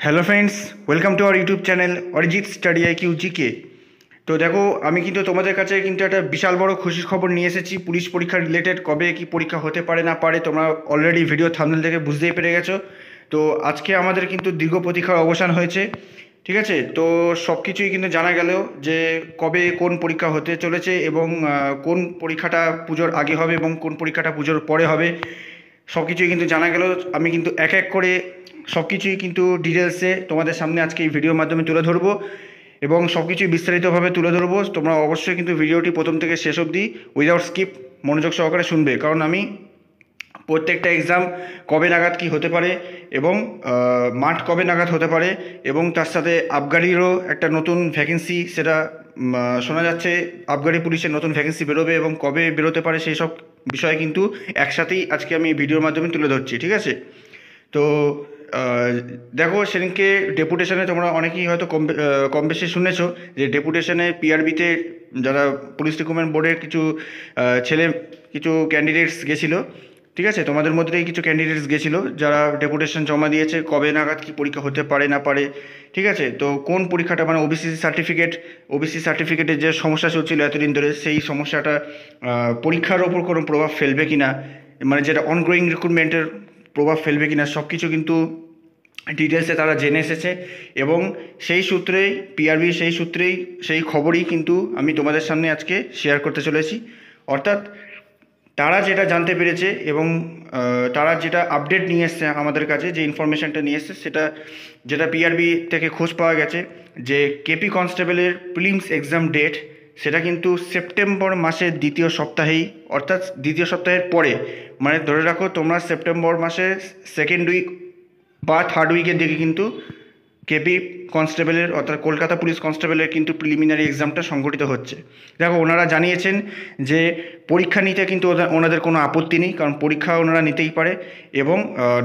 Hello friends, welcome to our YouTube channel Arijit study IQ GK. তো দেখো, আমি কিন্তু তোমাদের কাছে কিন্তু একটা বিশাল বড় খুশির খবর নিয়ে এসেছি পুলিশ পরীক্ষা রিলেটেড। কবে কি পরীক্ষা হতে পারে না পারে তোমরা অলরেডি ভিডিও থাম্বনেল থেকে বুঝতেই পেরে গেছো। তো আজকে আমাদের কিন্তু দীর্ঘ প্রতীক্ষার অবসান হয়েছে। ঠিক আছে, তো সব কিছুই কিন্তু জানা গেল যে কবে কোন পরীক্ষা হতে চলেছে এবং কোন পরীক্ষাটা পুজোর আগে হবে এবং কোন পরীক্ষাটা পুজোর পরে হবে। সব কিছুই কিন্তু জানা গেল। আমি কিন্তু এক এক করে সব কিছুই কিন্তু ডিটেলসে তোমাদের সামনে আজকে এই ভিডিওর মাধ্যমে তুলে ধরবো এবং সব কিছুই বিস্তারিতভাবে তুলে ধরবো। তোমরা অবশ্যই কিন্তু ভিডিওটি প্রথম থেকে শেষ অবধি উইদাউট স্কিপ মনোযোগ সহকারে শুনবে, কারণ আমি প্রত্যেকটা এক্সাম কবে নাগাদ কি হতে পারে এবং মাঠ কবে নাগাদ হতে পারে এবং তার সাথে আবগারিরও একটা নতুন ভ্যাকেন্সি, সেটা শোনা যাচ্ছে আবগারি পুলিশের নতুন ভ্যাকেন্সি বেরোবে এবং কবে বেরোতে পারে সেই সব বিষয় কিন্তু একসাথেই আজকে আমি ভিডিওর মাধ্যমে তুলে ধরছি। ঠিক আছে, তো দেখো, সেদিনকে ডেপুটেশনে তোমরা অনেকেই হয়তো কম বেশি শুনেছো যে ডেপুটেশনে পিআরবিতে যারা পুলিশ রিক্রুটমেন্ট বোর্ডের কিছু ক্যান্ডিডেটস গেছিলো। ঠিক আছে, তোমাদের মধ্যেই কিছু ক্যান্ডিডেটস গেছিলো যারা ডেপুটেশন জমা দিয়েছে কবে নাগাদ কি পরীক্ষা হতে পারে না পারে। ঠিক আছে, তো কোন পরীক্ষাটা মানে ওবিসি সার্টিফিকেটের যে সমস্যা চলছিল এতদিন ধরে, সেই সমস্যাটা পরীক্ষার ওপর কোনো প্রভাব ফেলবে কি না, মানে যেটা অনগোয়িং রিক্রুটমেন্টের প্রভাব ফেলবে কি না, সব কিছু কিন্তু ডিটেলসে তারা জেনে এসেছে এবং সেই সূত্রেই পিআরবি সেই খবরই কিন্তু আমি তোমাদের সামনে আজকে শেয়ার করতে চলেছি। অর্থাৎ তারা যেটা জানতে পেরেছে এবং তারা যেটা আপডেট নিয়ে এসছে আমাদের কাছে, যে ইনফরমেশানটা নিয়ে এসছে, যেটা পিআরবি থেকে খোঁজ পাওয়া গেছে যে কেপি কনস্টেবলের প্রিলিমস এক্সাম ডেট সেটা কিন্তু সেপ্টেম্বর মাসের দ্বিতীয় সপ্তাহেই, অর্থাৎ দ্বিতীয় সপ্তাহের পরে, মানে ধরে রাখো তোমরা সেপ্টেম্বর মাসের সেকেন্ড উইক বা থার্ড উইকের দিকে কিন্তু কেপি কনস্টেবলের অর্থাৎ কলকাতা পুলিশ কনস্টেবলের কিন্তু প্রিলিমিনারি এক্সামটা সংগঠিত হচ্ছে। দেখো, ওনারা জানিয়েছেন যে পরীক্ষা নিতে কিন্তু ওনাদের কোনো আপত্তি নেই, কারণ পরীক্ষা ওনারা নিতেই পারে এবং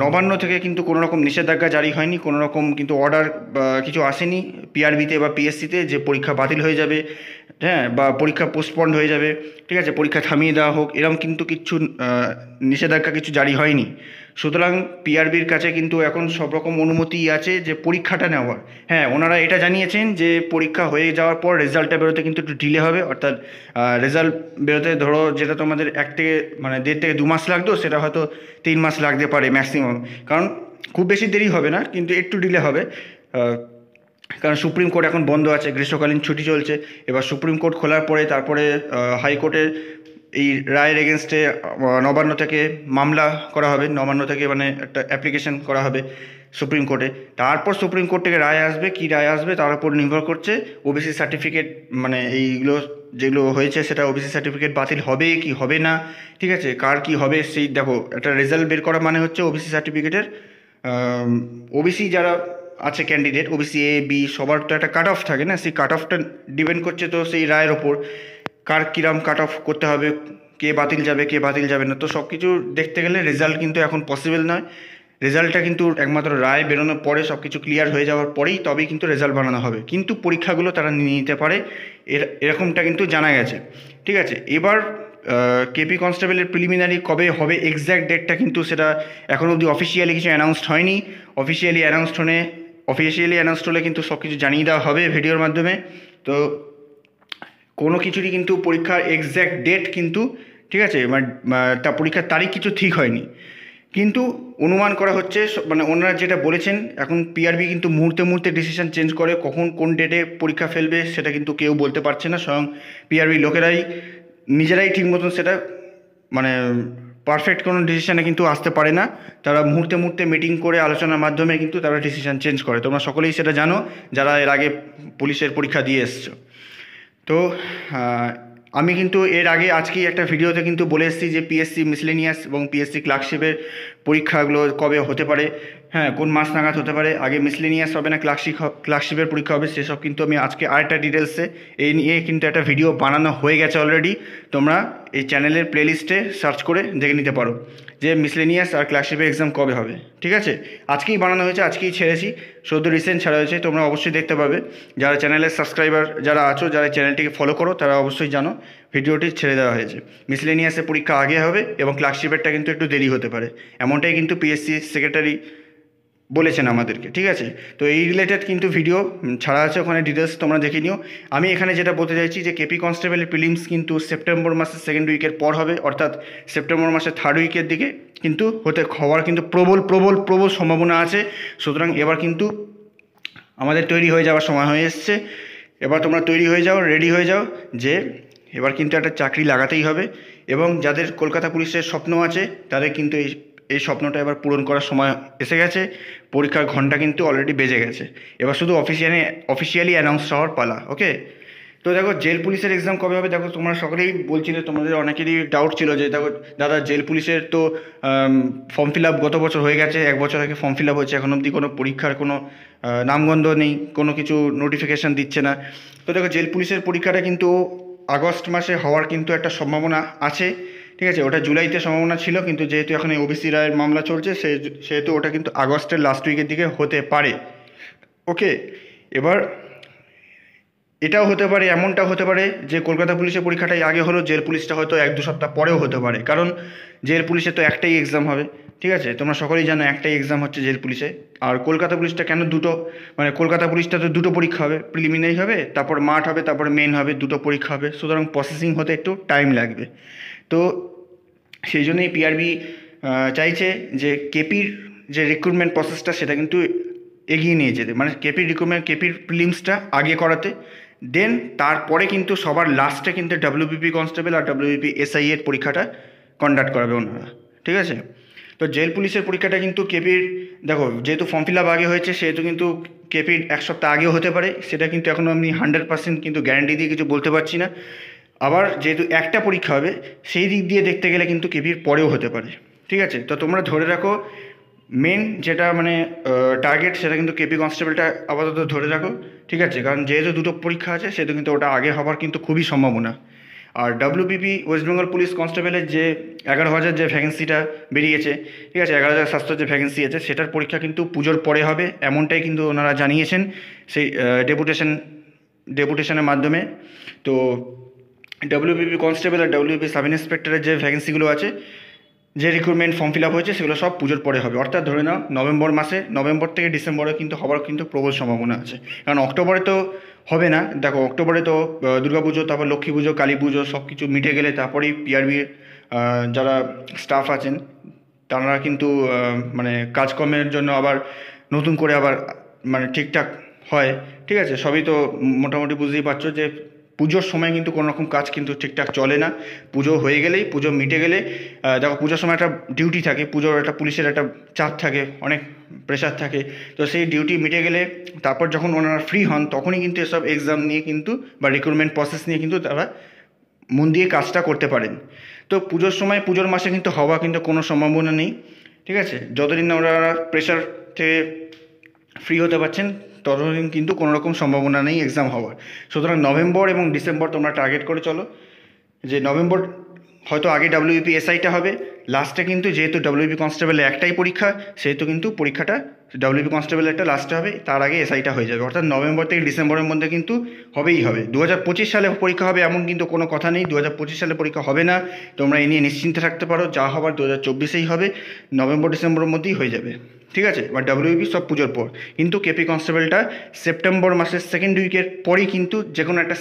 নবান্ন থেকে কিন্তু কোনো রকম নিষেধাজ্ঞা জারি হয়নি, কোনো রকম কিন্তু অর্ডার কিছু আসেনি পিআরবিতে বা পিএসসিতে যে পরীক্ষা বাতিল হয়ে যাবে, হ্যাঁ, বা পরীক্ষা পোস্টপন্ড হয়ে যাবে। ঠিক আছে, পরীক্ষা থামিয়ে দেওয়া হোক, এরকম কিন্তু কিছু নিষেধাজ্ঞা কিছু জারি হয়নি। সুতরাং পিআরবির কাছে কিন্তু এখন সব রকম অনুমতি আছে যে পরীক্ষাটা নেওয়ার। হ্যাঁ, ওনারা এটা জানিয়েছেন যে পরীক্ষা হয়ে যাওয়ার পর রেজাল্টটা বেরোতে কিন্তু একটু ডিলে হবে, অর্থাৎ রেজাল্ট বেরোতে ধরো যেটা তোমাদের 1.5 থেকে 2 মাস লাগতো, সেটা হয়তো 3 মাস লাগতে পারে ম্যাক্সিমাম, কারণ খুব বেশি দেরি হবে না কিন্তু একটু ডিলে হবে। কারণ সুপ্রিম কোর্ট এখন বন্ধ আছে, গ্রীষ্মকালীন ছুটি চলছে। এবার সুপ্রিম কোর্ট খোলার পরে তারপরে হাইকোর্টের এই রায়ের এগেনস্টে নবান্ন থেকে মামলা করা হবে, নবান্ন থেকে মানে একটা অ্যাপ্লিকেশন করা হবে সুপ্রিম কোর্টে। তারপর সুপ্রিম কোর্ট থেকে রায় আসবে, কী রায় আসবে তার উপর নির্ভর করছে ওবিসি সার্টিফিকেট, মানে এইগুলো যেগুলো হয়েছে সেটা ওবিসি সার্টিফিকেট বাতিল হবে কি হবে না। ঠিক আছে, কার কি হবে সেই দেখো, একটা রেজাল্ট বের করা মানে হচ্ছে ওবিসি সার্টিফিকেটের ওবিসি যারা আছে ক্যান্ডিডেট, ওবিসি এ বি সবার তো একটা কাট অফ থাকে না, সেই কাট অফটা ডিপেন্ড করছে তো সেই রায়ের ওপর কার কিরাম কাট অফ করতে হবে, কে বাতিল যাবে না। তো সব কিছু দেখতে গেলে রেজাল্ট কিন্তু এখন পসিবল নয়। রেজাল্টটা কিন্তু একমাত্র রায় বেরোনোর পরে সব কিছু ক্লিয়ার হয়ে যাওয়ার পরেই তবেই কিন্তু রেজাল্ট বানানো হবে, কিন্তু পরীক্ষাগুলো তারা নিয়ে নিতে পারে, এরকমটা কিন্তু জানা গেছে। ঠিক আছে, এবার কেপি কনস্টেবলের প্রিলিমিনারি কবে হবে এক্স্যাক্ট ডেটটা কিন্তু সেটা এখন অবধি অফিসিয়ালি কিছু অ্যানাউন্সড হয়নি। অফিসিয়ালি অ্যানাউন্সড হলে কিন্তু সব কিছু জানিয়ে দেওয়া হবে ভিডিওর মাধ্যমে। তো কোনো কিছুরই কিন্তু পরীক্ষার এক্স্যাক্ট ডেট কিন্তু, ঠিক আছে, তা পরীক্ষার তারিখ কিছু ঠিক হয়নি, কিন্তু অনুমান করা হচ্ছে, মানে ওনারা যেটা বলেছেন, এখন পিআরবি কিন্তু মুহূর্তে ডিসিশন চেঞ্জ করে, কখন কোন ডেটে পরীক্ষা ফেলবে সেটা কিন্তু কেউ বলতে পারছে না। স্বয়ং পিআরবি লোকেরাই নিজেরাই ঠিক মতন সেটা মানে পারফেক্ট কোনো ডিসিশানে কিন্তু আসতে পারে না। তারা মুহূর্তে মিটিং করে আলোচনার মাধ্যমে কিন্তু তারা ডিসিশান চেঞ্জ করে। তোমরা সকলেই সেটা জানো যারা এর আগে পুলিশের পরীক্ষা দিয়ে এসছো। তো আমি কিন্তু এর আগে আজকেই একটা ভিডিওতে কিন্তু বলে এসেছি যে পিএসসি মিসলেনিয়াস এবং পিএসসি ক্লার্কশিপের পরীক্ষাগুলো কবে হতে পারে, হ্যাঁ, কোন মাস নাগাদ হতে পারে। আগে মিসলেনিয়াস হবে না ক্লার্কশিপের পরীক্ষা হবে, সেসব কিন্তু আমি আজকে আরেকটা ডিটেলসে এই নিয়ে কিন্তু একটা ভিডিও বানানো হয়ে গেছে অলরেডি। তোমরা এই চ্যানেলের প্লেলিস্টে সার্চ করে দেখে নিতে পারো যে মিসলেনিয়াস আর ক্লার্কশিপের এক্সাম কবে হবে। ঠিক আছে, আজকেই বানানো হয়েছে, আজকেই ছেড়েছি, সদ্য রিসেন্ট ছাড়া হয়েছে, তোমরা অবশ্যই দেখতে পাবে। যারা চ্যানেলের সাবস্ক্রাইবার যারা আছো, যারা চ্যানেলটিকে ফলো করো, তারা অবশ্যই জানো ভিডিওটি ছেড়ে দেওয়া হয়েছে। মিসলেনিয়াসের পরীক্ষা আগে হবে এবং ক্লার্কশিপেরটা কিন্তু একটু দেরি হতে পারে, এমনটাই কিন্তু পিএসসি সেক্রেটারি বলেছেন আমাদেরকে, ঠিক আছে। তো এই রিলেটেড কিন্তু ভিডিও ছাড়া আছে, ওখানে ডিটেলস তোমরা দেখে নিও। আমি এখানে যেটা বলতে চাইছি যে কেপি কনস্টেবলের প্রিলিমস কিন্তু সেপ্টেম্বর মাসের সেকেন্ড উইকের পর হবে, অর্থাৎ সেপ্টেম্বর মাসের থার্ড উইকের দিকে কিন্তু হওয়ার কিন্তু প্রবল প্রবল প্রবল সম্ভাবনা আছে। সুতরাং এবার কিন্তু আমাদের তৈরি হয়ে যাওয়ার সময় হয়ে এসছে। এবার তোমরা তৈরি হয়ে যাও, রেডি হয়ে যাও, যে এবার কিন্তু একটা চাকরি লাগাতেই হবে। এবং যাদের কলকাতা পুলিশের স্বপ্ন আছে তাদের কিন্তু এই স্বপ্নটা এবার পূরণ করার সময় এসে গেছে। পরীক্ষার ঘন্টা কিন্তু অলরেডি বেজে গেছে, এবার শুধু অফিসিয়ালি অ্যানাউন্স হওয়ার পালা। ওকে, তো দেখো জেল পুলিশের এক্সাম কবে হবে? দেখো তোমরা সকলেই বলছিলে, তোমাদের অনেকেরই ডাউট ছিল যে দেখো দাদা জেল পুলিশের তো ফর্ম ফিল আপ গত বছর হয়ে গেছে, 1 বছর আগে ফর্ম ফিল আপ হয়েছে, এখন অবধি কোনো পরীক্ষার কোনো নামগন্ধ নেই, কোনো কিছু নোটিফিকেশান দিচ্ছে না। তো দেখো জেল পুলিশের পরীক্ষাটা কিন্তু আগস্ট মাসে হওয়ার কিন্তু একটা সম্ভাবনা আছে, ঠিক আছে। ওটা জুলাইতে সম্ভাবনা ছিল, কিন্তু যেহেতু এখন ওবিসি রায়ের মামলা চলছে সেহেতু ওটা কিন্তু আগস্টের লাস্ট উইকের দিকে হতে পারে। ওকে, এবার এটাও হতে পারে, এমনটাও হতে পারে যে কলকাতা পুলিশের পরীক্ষাটাই আগে হলো, জেল পুলিশটা হয়তো 1-2 সপ্তাহ পরেও হতে পারে, কারণ জেল পুলিশে তো একটাই এক্সাম হবে, ঠিক আছে। তোমরা সকলেই জানো একটাই এক্সাম হচ্ছে জেল পুলিশে। আর কলকাতা পুলিশটা কেন দুটো, মানে কলকাতা পুলিশটা তো দুটো পরীক্ষা হবে, প্রিলিমিনারি হবে, তারপর মাঠ হবে, তারপর মেন হবে, দুটো পরীক্ষা হবে, সুতরাং প্রসেসিং হতে একটু টাইম লাগবে। তো সেই জন্যই পিআরবি চাইছে যে কেপির যে রিক্রুটমেন্ট প্রসেসটা সেটা কিন্তু এগিয়ে নিয়ে যেতে, মানে কেপির প্রিলিমসটা আগে করাতে, দেন তারপরে কিন্তু সবার লাস্টে কিন্তু ডাব্লিউবিপি কনস্টেবল আর ডাব্লিউবিপি এসআই এর পরীক্ষাটা কন্ডাক্ট করাবে ওনারা, ঠিক আছে। তো জেল পুলিশের পরীক্ষাটা কিন্তু কেপির, দেখো যেহেতু ফর্ম ফিল আপ আগে হয়েছে সেহেতু কিন্তু কেপির 1 সপ্তাহ আগেও হতে পারে, সেটা কিন্তু এখনও আমি 100% কিন্তু গ্যারান্টি দিয়ে কিছু বলতে পারছি না। আবার যেহেতু একটা পরীক্ষা হবে সেই দিক দিয়ে দেখতে গেলে কিন্তু কেপির পরেও হতে পারে, ঠিক আছে। তো তোমরা ধরে রাখো মেন যেটা মানে টার্গেট সেটা কিন্তু কেপি কনস্টেবলটা আপাতত ধরে রাখো, ঠিক আছে, কারণ যেহেতু দুটো পরীক্ষা আছে সেহেতু কিন্তু ওটা আগে হবার কিন্তু খুবই সম্ভাবনা। আর ডাব্লিউবিপি ওয়েস্ট বেঙ্গল পুলিশ কনস্টেবলের যে 11,000 যে ভ্যাকেন্সিটা বেরিয়েছে, ঠিক আছে, 11,700 যে ভ্যাকেন্সি আছে সেটার পরীক্ষা কিন্তু পুজোর পরে হবে, এমনটাই কিন্তু ওনারা জানিয়েছেন সেই ডেপুটেশনের মাধ্যমে। তো ডাব্লিউবিপি কনস্টেবল আর ডাব্লিউবিপি সাব ইন্সপেক্টরের যে ভ্যাকেন্সিগুলো আছে, যে রিক্রুটমেন্ট ফর্ম ফিল আপ হয়েছে সেগুলো সব পুজোর পরে হবে, অর্থাৎ ধরে নাও নভেম্বর থেকে ডিসেম্বরে কিন্তু হওয়ার কিন্তু প্রবল সম্ভাবনা আছে। কারণ অক্টোবরে তো হবে না, দেখো অক্টোবরে তো দুর্গাপুজো, তারপর লক্ষ্মী পুজো, কালী পুজো সব কিছু মিটে গেলে তারপরেই পিআরবির যারা স্টাফ আছেন তারা কিন্তু মানে কাজকর্মের জন্য আবার নতুন করে আবার মানে ঠিকঠাক হয়, ঠিক আছে। সবই তো মোটামুটি বুঝতেই পারছো যে পুজোর সময় কিন্তু কোনো রকম কাজ কিন্তু ঠিকঠাক চলে না। পুজো হয়ে গেলেই, পুজো মিটে গেলে, দেখো পুজোর সময় একটা ডিউটি থাকে, পুজোর একটা পুলিশের একটা চাপ থাকে, অনেক প্রেশার থাকে, তো সেই ডিউটি মিটে গেলে তারপর যখন ওনারা ফ্রি হন তখনই কিন্তু এসব এক্সাম নিয়ে কিন্তু বা রিক্রুটমেন্ট প্রসেস নিয়ে কিন্তু তারা মন দিয়ে কাজটা করতে পারেন। তো পুজোর সময়, পুজোর মাসে কিন্তু হওয়া কিন্তু কোনো সম্ভাবনা নেই, ঠিক আছে। যতদিন না ওনারা প্রেশার থেকে ফ্রি হতে পারছেন ততদিন কিন্তু কোনো রকম সম্ভাবনা নেই এক্সাম হওয়ার। সুতরাং নভেম্বর এবং ডিসেম্বর তোমরা টার্গেট করে চলো, যে নভেম্বর হয়তো আগে ডাব্লিউবিপি এসআইটা হবে, লাস্টে কিন্তু যেহেতু ডাব্লিউবিপি কনস্টেবলের একটাই পরীক্ষা সেহেতু কিন্তু পরীক্ষাটা ডাব্লিউবিপি কনস্টেবলের একটা লাস্টে হবে, তার আগে এসআইটা হয়ে যাবে, অর্থাৎ নভেম্বর থেকে ডিসেম্বরের মধ্যে কিন্তু হবেই হবে। 2025 সালে পরীক্ষা হবে এমন কিন্তু কোনো কথা নেই, 2025 সালে পরীক্ষা হবে না, তোমরা এ নিয়ে নিশ্চিন্তে থাকতে পারো, যা হবার 2024-এই হবে, নভেম্বর ডিসেম্বরের মধ্যেই হয়ে যাবে, ঠিক আছে। বা ডাব্লিউবিপি সব পুজোর পর, কিন্তু কেপি কনস্টেবলটা সেপ্টেম্বর মাসের সেকেন্ড উইকের পরেই কিন্তু যে কোনো একটা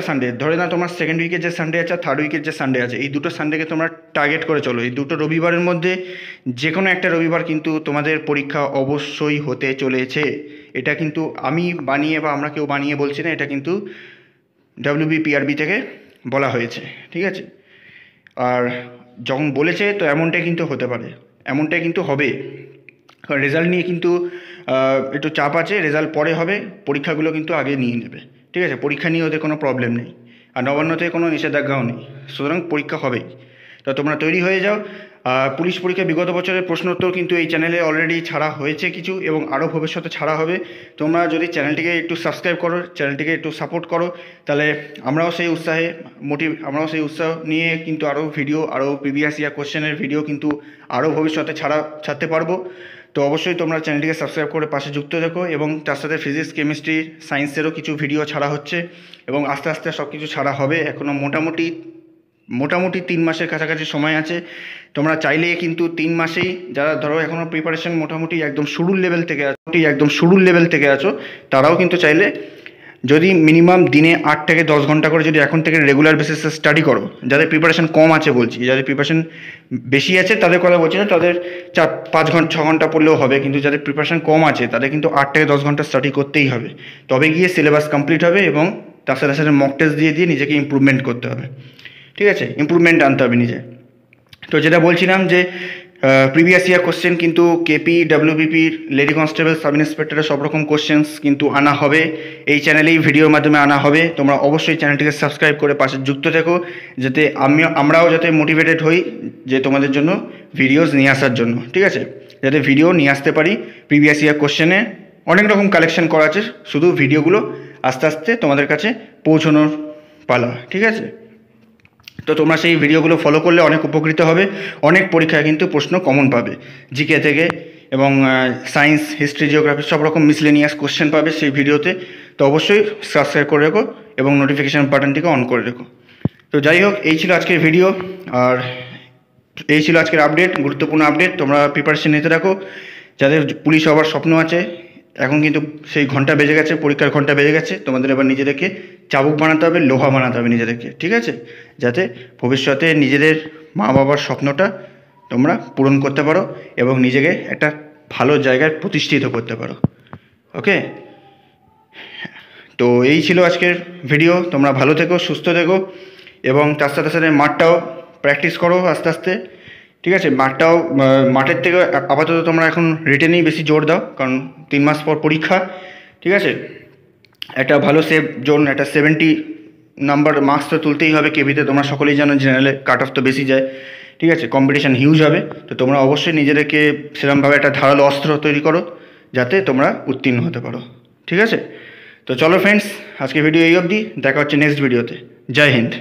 সানডে ধরে না, তোমার সেকেন্ড উইকের যে সানডে আছে আর থার্ড উইকের যে সানডে আছে, এই দুটো সানডেকে তোমরা টার্গেট করে চলো। এই দুটো রবিবারের মধ্যে যে কোনো একটা রবিবার কিন্তু তোমাদের পরীক্ষা অবশ্যই হতে চলেছে। এটা কিন্তু আমি বানিয়ে বা আমরা কেউ বানিয়ে বলছি না, এটা কিন্তু ডাব্লিউবিপিআরবি থেকে বলা হয়েছে, ঠিক আছে। আর যখন বলেছে তো এমনটাই কিন্তু হতে পারে, এমনটাই কিন্তু হবে, কারণ রেজাল্ট নিয়ে কিন্তু একটু চাপ আছে, রেজাল্ট পরে হবে, পরীক্ষাগুলো কিন্তু আগে নিয়ে নেবে, ঠিক আছে। পরীক্ষা নিয়ে ওদের কোনো প্রবলেম নেই, আর নবান্নতে কোনো নিষেধাজ্ঞাও নেই, সুতরাং পরীক্ষা হবেই। তো তোমরা তৈরি হয়ে যাও। পুলিশ পরীক্ষা বিগত বছরের প্রশ্নোত্তর কিন্তু এই চ্যানেলে অলরেডি ছাড়া হয়েছে কিছু, এবং আরও ভবিষ্যতে ছাড়া হবে। তোমরা যদি চ্যানেলটিকে একটু সাবস্ক্রাইব করো, চ্যানেলটিকে একটু সাপোর্ট করো, তাহলে আমরাও সেই উৎসাহ নিয়ে কিন্তু আরও ভিডিও, আরও প্রিভিয়াস ইয়ার কোশ্চেনের ভিডিও কিন্তু আরও ভবিষ্যতে ছাড়তে পারবো। তো অবশ্যই তোমরা চ্যানেলটিকে সাবস্ক্রাইব করে পাশে যুক্ত থেকো, এবং তার সাথে ফিজিক্স, কেমিস্ট্রি, সায়েন্সেরও কিছু ভিডিও ছাড়া হচ্ছে, এবং আস্তে আস্তে সব কিছু ছাড়া হবে। এখনও মোটামুটি মোটামুটি 3 মাসের কাছাকাছি সময় আছে। তোমরা চাইলে কিন্তু 3 মাসেই, যারা ধরো এখনও প্রিপারেশন মোটামুটি একদম শুরুর লেভেল থেকে আছো, তারাও কিন্তু চাইলে যদি মিনিমাম দিনে 8 থেকে 10 ঘন্টা করে যদি এখন থেকে রেগুলার বেসিসে স্টাডি করো, যাদের প্রিপারেশন কম আছে বলছি, যাদের প্রিপারেশন বেশি আছে তাদের কথা বলছি না, তাদের 4-5 ঘন্টা 6 ঘন্টা পড়লেও হবে, কিন্তু যাদের প্রিপারেশন কম আছে তাদের কিন্তু 8 থেকে 10 ঘন্টা স্টাডি করতেই হবে, তবে গিয়ে সিলেবাস কমপ্লিট হবে এবং তার সাথে সাথে মক টেস্ট দিয়ে নিজেকে ইমপ্রুভমেন্ট করতে হবে। ঠিক আছে, ইমপ্রুভমেন্ট আনতে হবে নিজে। তো যেটা বলছিলাম যে প্রিভিয়াস ইয়ার কোশ্চেন কিন্তু কেপি, ডাব্লিউবিপির, লেডি কনস্টেবল, সাব ইন্সপেক্টরের সব রকম কোশ্চেন্স কিন্তু আনা হবে এই চ্যানেলেই, ভিডিওর মাধ্যমে আনা হবে। তোমরা অবশ্যই চ্যানেলটিকে সাবস্ক্রাইব করে পাশে যুক্ত থেকো, যাতে আমরাও যাতে মোটিভেটেড হই যে তোমাদের জন্য ভিডিওস নিয়ে আসার জন্য। ঠিক আছে, যাতে ভিডিও নিয়ে আসতে পারি। প্রিভিয়াস ইয়ার কোশ্চেনে অনেক রকম কালেকশন করা আছে, শুধু ভিডিওগুলো আস্তে আস্তে তোমাদের কাছে পৌঁছানোর পালা। ঠিক আছে, তো তোমরা সেই ভিডিওগুলো ফলো করলে অনেক উপকৃত হবে। অনেক পরীক্ষায় কিন্তু প্রশ্ন কমন পাবে জিকে থেকে, এবং সায়েন্স, হিস্ট্রি, জিওগ্রাফি সব রকম মিসলেনিয়াস কোশ্চেন পাবে সেই ভিডিওতে। তো অবশ্যই সাবস্ক্রাইব করে রেখো এবং নোটিফিকেশান বাটনটিকে অন করে রেখো। তো যাই হোক, এই ছিল আজকের ভিডিও, আর এই ছিল আজকের আপডেট, গুরুত্বপূর্ণ আপডেট। তোমরা প্রিপারেশন নিতে রাখো। যাদের পুলিশ হওয়ার স্বপ্ন আছে, এখন কিন্তু সেই ঘন্টা বেজে গেছে, পরীক্ষার ঘন্টা বেজে গেছে। তোমাদের এবার নিজেদেরকে চাবুক বানাতে হবে, লোহা বানাতে হবে নিজেদেরকে। ঠিক আছে, যাতে ভবিষ্যতে নিজেদের মা বাবার স্বপ্নটা তোমরা পূরণ করতে পারো এবং নিজেকে একটা ভালো জায়গায় প্রতিষ্ঠিত করতে পারো। ওকে, তো এই ছিল আজকের ভিডিও। তোমরা ভালো থেকো, সুস্থ থেকো, এবং তার সাথে সাথে মাঠটাও প্র্যাকটিস করো আস্তে আস্তে। ঠিক আছে, মাঠের থেকে আপাতত তোমরা এখন রিটেনেই বেশি জোর দাও, কারণ 3 মাস পর পরীক্ষা। ঠিক আছে, একটা ভালো সেভ জোন, একটা 70 নাম্বার মার্কস তো তুলতেই হবে কেভিতে। তোমরা সকলেই জানো জেনারেলে কাট অফ তো বেশি যায়। ঠিক আছে, কম্পিটিশান হিউজ হবে। তো তোমরা অবশ্যই নিজেদেরকে সেরকমভাবে একটা ধারালো অস্ত্র তৈরি করো, যাতে তোমরা উত্তীর্ণ হতে পারো। ঠিক আছে, তো চলো ফ্রেন্ডস, আজকে ভিডিও এই অবধি। দেখা হচ্ছে নেক্সট ভিডিওতে। জয় হিন্দ।